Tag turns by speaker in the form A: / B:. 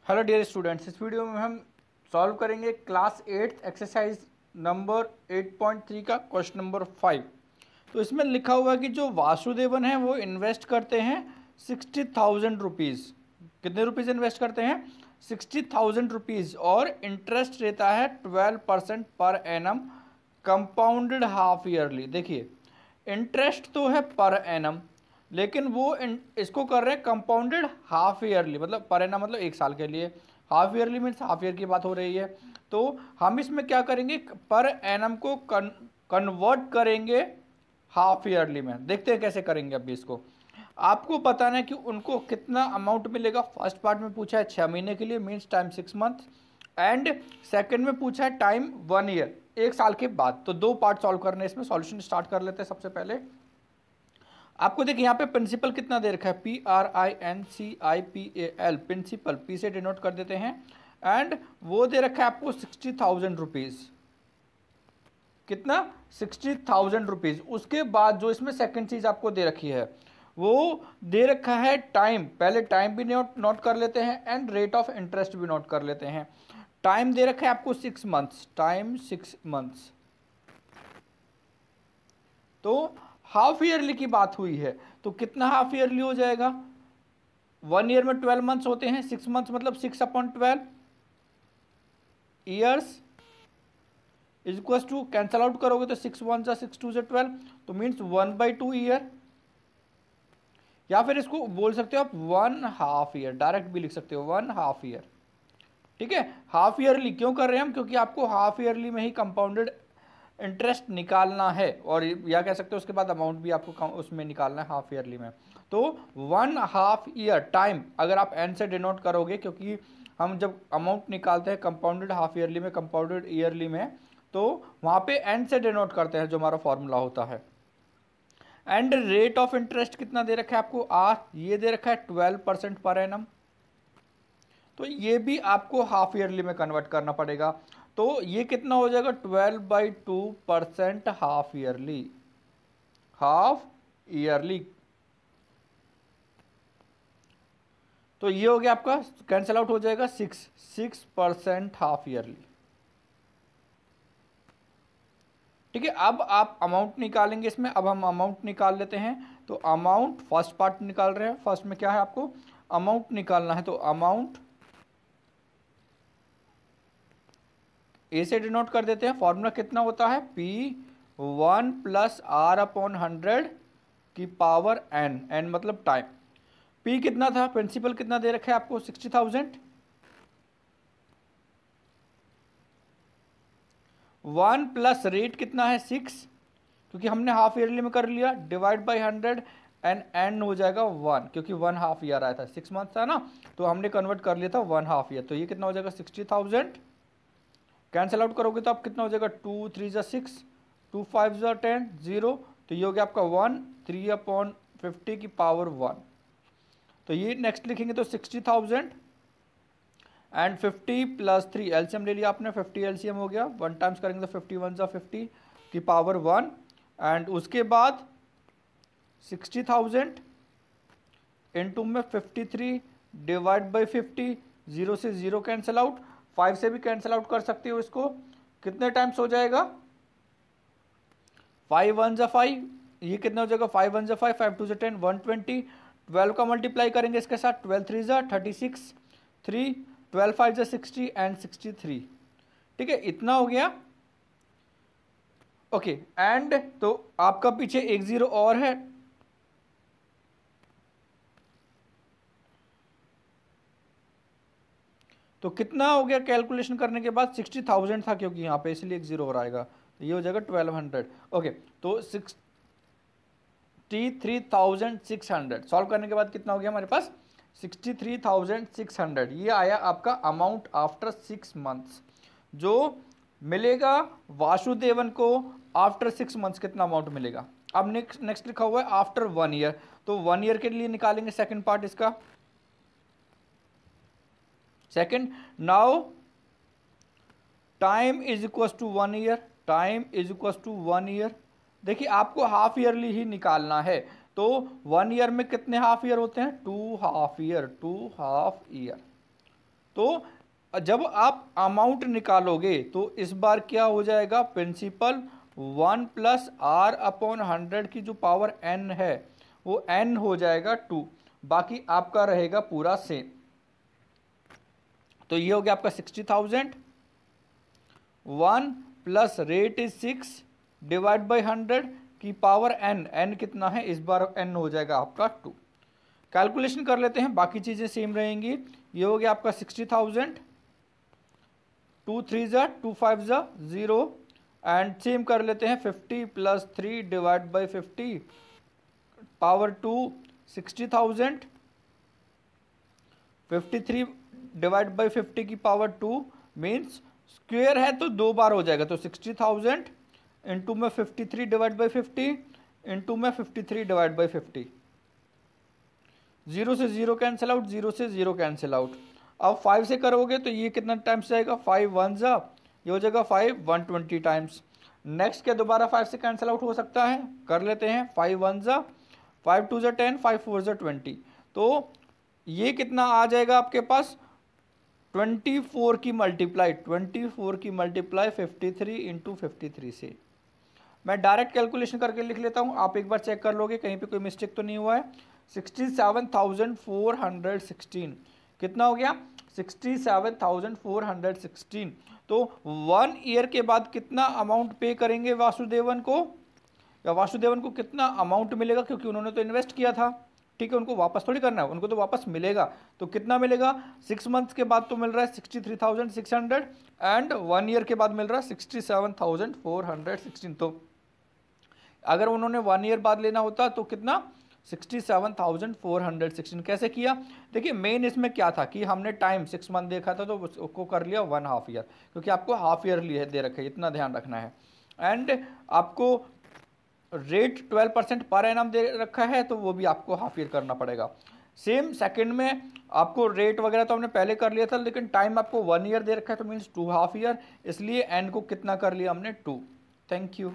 A: Hello dear students, इस video में हम सॉल्व करेंगे क्लास 8 एक्सरसाइज नंबर 8.3 का क्वेश्चन नंबर 5। तो इसमें लिखा हुआ है कि जो वासुदेवन है वो इन्वेस्ट करते हैं 60,000 रुपीज़। कितने रुपीज़ इन्वेस्ट करते हैं? 60,000 रुपीज़, और इंटरेस्ट रहता है 12% per annum compounded half yearly. देखिए, इंटरेस्ट तो है पर एनम, लेकिन वो इसको कर रहे हैं कंपाउंडेड हाफ ईयरली, मतलब पर एनम मतलब एक साल के लिए, half yearly means half year की बात हो रही है। तो हम इसमें क्या करेंगे, पर एनम को कन्वर्ट करेंगे हाफ ईयरली में। देखते हैं कैसे करेंगे। अभी इसको आपको बताना है कि उनको कितना अमाउंट मिलेगा। फर्स्ट पार्ट में पूछा है 6 महीने के लिए, means time 6 month, and second में पूछा है टाइम 1 ईयर, एक साल के बाद। तो दो पार्ट सॉल्व करने हैं इसमें। सॉल्यूशन स्टार्ट कर लेते हैं। सबसे पहले आपको देखिए यहाँ पे प्रिंसिपल कितना दे रखा है, PRINCIPAL, प्रिंसिपल, पी से डिनोट कर देते हैं, एंड वो दे रखा है आपको 60,000 रुपीज़। कितना? 60,000 रुपीज़। उसके बाद जो इसमें सेकंड चीज़ आपको दे रखी है वो दे रखा है टाइम। पहले टाइम भी नोट कर लेते हैं एंड रेट ऑफ इंटरेस्ट भी नोट कर लेते हैं। टाइम दे रखा है आपको 6 मंथ्स, टाइम 6 मंथ्स। तो हाफ ईयरली की बात हुई है, तो कितना हाफ ईयरली हो जाएगा? 1 ईयर में 12 मंथ्स होते हैं, 6 मंथ्स मतलब 6/12 years is equal to, cancel out करोगे तो 6 1 जा 6 2 जा 12, तो मीन्स 1/2 ईयर, या फिर इसको बोल सकते हो आप 1 हाफ ईयर, डायरेक्ट भी लिख सकते हो 1 हाफ ईयर। ठीक है, हाफ ईयरली क्यों कर रहे हैं हम? क्योंकि आपको हाफ ईयरली में ही कंपाउंडेड इंटरेस्ट निकालना है, और या कह सकते हो उसके बाद अमाउंट भी आपको उसमें निकालना है हाफ ईयरली में। तो 1 हाफ ईयर टाइम अगर आप एन से डिनोट करोगे, क्योंकि हम जब अमाउंट निकालते हैं कंपाउंडेड हाफ ईयरली में, कंपाउंडेड ईयरली में, तो वहाँ पे एन से डिनोट करते हैं जो हमारा फॉर्मूला होता है। एंड रेट ऑफ इंटरेस्ट कितना दे रखा है आपको? ये दे रखा है 12% पर एनम। तो ये भी आपको हाफ ईयरली में कन्वर्ट करना पड़ेगा। तो ये कितना हो जाएगा? 12/2% हाफ ईयरली, हाफ ईयरली। तो ये हो गया आपका, कैंसल आउट हो जाएगा 6% हाफ ईयरली। ठीक है, अब आप अमाउंट निकालेंगे इसमें। अब हम अमाउंट निकाल लेते हैं। तो अमाउंट, फर्स्ट पार्ट निकाल रहे हैं। फर्स्ट में क्या है, आपको अमाउंट निकालना है। तो अमाउंट ए से डिनोट कर देते हैं। फॉर्मूला कितना होता है? P1 + R/100 की पावर n, n मतलब टाइम। P कितना था? प्रिंसिपल कितना दे रखा है आपको? 60,000। 1 प्लस रेट कितना है? 6, क्योंकि हमने हाफ ईयरली में कर लिया, डिवाइड बाई 100, एंड n हो जाएगा 1, क्योंकि 1 हाफ ईयर आया था, 6 मंथ था ना, तो हमने कन्वर्ट कर लिया था 1 हाफ ईयर। तो ये कितना हो जाएगा? 60,000। कैंसल आउट करोगे तो आप कितना हो जाएगा? 2 3 जा 6, 2 5 जा 10, 0। तो ये हो गया आपका 1, 3/50 की पावर 1। तो ये नेक्स्ट लिखेंगे तो 60,000 एंड 50 + 3, एलसीएम ले लिया आपने, 50 एलसीएम हो गया, 1 टाइम्स करेंगे तो 51 जा 50 की पावर 1। एंड उसके बाद 60,000 इनटू में 53 डिवाइड बाई 50, 0 से 0 कैंसिल आउट, 5 से भी कैंसिल आउट कर सकते हो इसको। कितने टाइम्स हो जाएगा? 5 1 जा 5, ये कितना हो जाएगा? 5 1 जा 5, 5 2 जा 10, 120। 12 का मल्टीप्लाई करेंगे इसके साथ, 12 3 जा 36, 3, 12 5 जा 60 एंड 63। ठीक है, इतना हो गया। ओके, एंड तो आपका पीछे एक जीरो और है, तो कितना हो गया कैलकुलेशन करने के बाद? 60,000 था, क्योंकि यहाँ पे इसलिए एक जीरो और आएगा, तो ये हो जाएगा 1200। ओके, तो 63,600 सॉल्व करने के बाद कितना हो गया हमारे पास? 63,600। ये आया आपका अमाउंट आफ्टर 6 मंथ्स। जो मिलेगा वासुदेवन को आफ्टर 6 मंथ्स, कितना अमाउंट मिलेगा? अब नेक्स्ट लिखा हुआ है आफ्टर 1 ईयर, तो 1 ईयर के लिए निकालेंगे सेकंड पार्ट इसका। Second, now time is equal to 1 year, time is equal to 1 year. देखिए, आपको हाफ ईयरली ही निकालना है। तो 1 ईयर में कितने हाफ ईयर होते हैं? 2 हाफ ईयर, 2 हाफ ईयर। तो जब आप अमाउंट निकालोगे तो इस बार क्या हो जाएगा, प्रिंसिपल 1 प्लस आर अपॉन 100 की जो पावर n है वो n हो जाएगा 2, बाकी आपका रहेगा पूरा सेम। तो ये हो गया आपका 60,000। 1 plus rate is 6 divide by 100 की पावर n कितना है, इस बार n हो जाएगा आपका 2। कैलकुलेशन कर लेते हैं, बाकी चीज़ें सेम रहेंगी। ये हो गया आपका 60,000, 2 3 ज़ा 2 5 ज़ा 0 एंड सेम कर लेते हैं 50 plus 3 divide by 50 power 2 60,000, 53 divide by 50 की पावर 2 मीन्स स्क्वेयर है तो 2 बार हो जाएगा, तो 60,000 इंटू में 53 डिवाइड बाई 50 इंटू में 53 डिवाइड बाई 50, 0 से 0 कैंसिल आउट, 0 से 0 कैंसिल आउट। अब 5 से करोगे तो ये कितना टाइम्स जाएगा, 5 1 ज़ा, ये हो जाएगा 5 120 टाइम्स। नेक्स्ट क्या दोबारा 5 से कैंसिल आउट हो सकता है, कर लेते हैं 5 1 ज़ा, 5 2 ज़ा 10, 5 4 ज़ा 20, तो ये कितना आ जाएगा आपके पास 24 की मल्टीप्लाई 53 इंटू 53 से। मैं डायरेक्ट कैलकुलेशन करके लिख लेता हूँ, आप एक बार चेक कर लोगे कहीं पे कोई मिस्टेक तो नहीं हुआ है। 67,416 कितना हो गया, 67,416। तो 1 ईयर के बाद कितना अमाउंट पे करेंगे वासुदेवन को, या वासुदेवन को कितना अमाउंट मिलेगा, क्योंकि उन्होंने तो इन्वेस्ट किया था, ठीक है, उनको वापस थोड़ी करना है, उनको तो वापस मिलेगा। तो कितना मिलेगा, 6 मंथ्स के बाद तो मिल रहा है 63,600 एंड 1 ईयर के बाद मिल रहा है 67,416। तो अगर उन्होंने 1 ईयर बाद लेना होता तो कितना, 67,416। कैसे किया, देखिए मेन इसमें क्या था कि हमने टाइम 6 मंथ देखा था तो उसको कर लिया 1/2 ईयर, क्योंकि आपको हाफ ईयरली है दे रखे, इतना ध्यान रखना है। एंड आपको रेट 12% पर एनम दे रखा है तो वो भी आपको हाफ ईयर करना पड़ेगा। सेम सेकंड में आपको रेट वगैरह तो हमने पहले कर लिया था, लेकिन टाइम आपको 1 ईयर दे रखा है तो मीन्स 2 हाफ ईयर, इसलिए एन को कितना कर लिया हमने 2। Thank you.